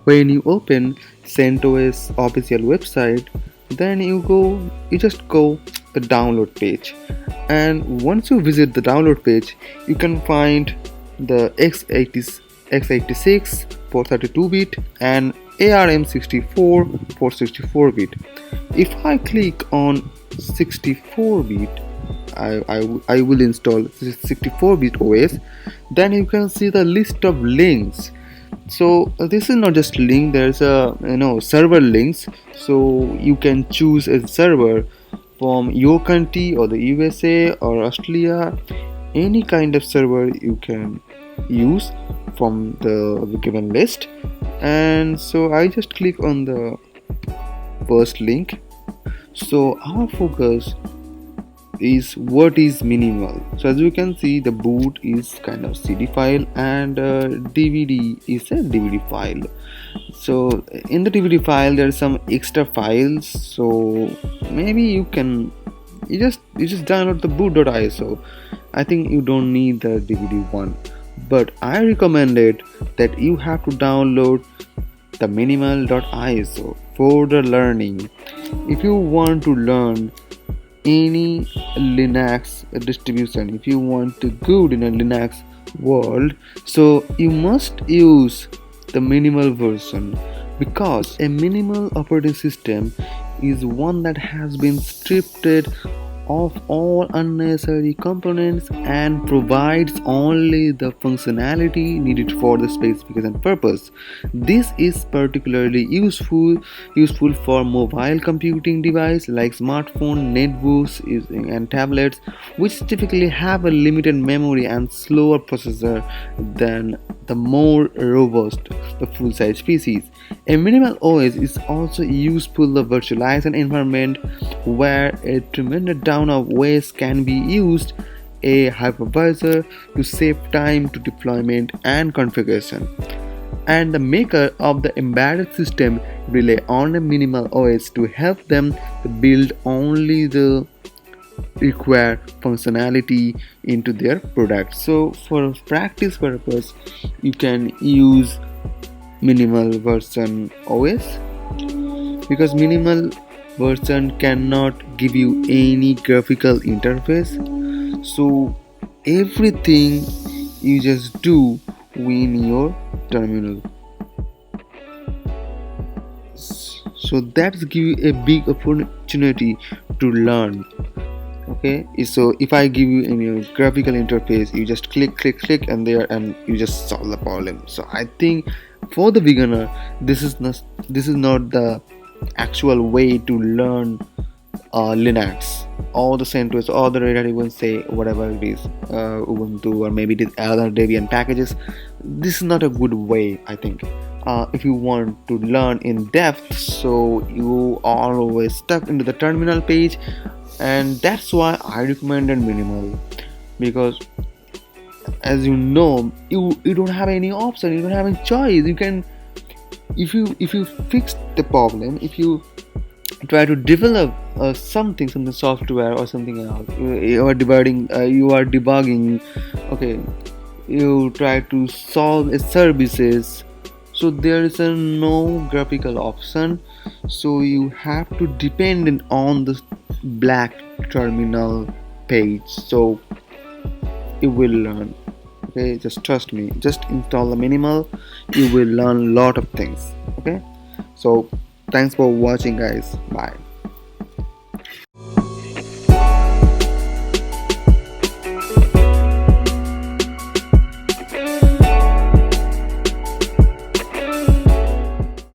When you open CentOS official website, then you just go the download page, and once you visit the download page, you can find the x86 for 32-bit and ARM64 for 64-bit. If I click on 64-bit, I will install 64-bit OS. Then you can see the list of links. So this is not just link, there's a server links, so you can choose a server from your country or the USA or Australia. Any kind of server you can use from the given list. And so I just click on the first link. So our focus is what is minimal. So as you can see, the boot is kind of CD file, and DVD is a DVD file. So in the DVD file there are some extra files, so maybe you just download the boot.iso. I think you don't need the DVD one, but I recommended that you have to download the minimal.iso for the learning. If you want to learn any Linux distribution, if you want to good in a Linux world, so you must use the minimal version, because a minimal operating system is one that has been stripped of all unnecessary components and provides only the functionality needed for the specification purpose. This is particularly useful for mobile computing devices like smartphone, netbooks, and tablets, which typically have a limited memory and slower processor than the more robust, the full-size PCs. A minimal OS is also useful the virtualization environment, where a tremendous amount of OS can be used a hypervisor to save time to deployment and configuration. And the maker of the embedded system rely on a minimal OS to help them build only the required functionality into their product. So for practice purpose, you can use minimal version OS, because minimal version cannot give you any graphical interface, so everything you just do in your terminal. So that's give you a big opportunity to learn. Okay, so if I give you a graphical interface, you just click and you just solve the problem. So I think for the beginner, this is not the actual way to learn Linux or the CentOS or the Red Hat, even say whatever it is, Ubuntu, or maybe it is other Debian packages. This is not a good way, I think. If you want to learn in depth, so you are always stuck into the terminal page, and that's why I recommended minimal, because as you know, you don't have any option, you don't have any choice. You can, if you fix the problem, if you try to develop something software or something else, you are debugging, okay, you try to solve a services, so there is no graphical option, so you have to depend on the black terminal page. So you will learn. Okay, just trust me, just install the minimal, you will learn a lot of things. Okay, so thanks for watching guys, bye.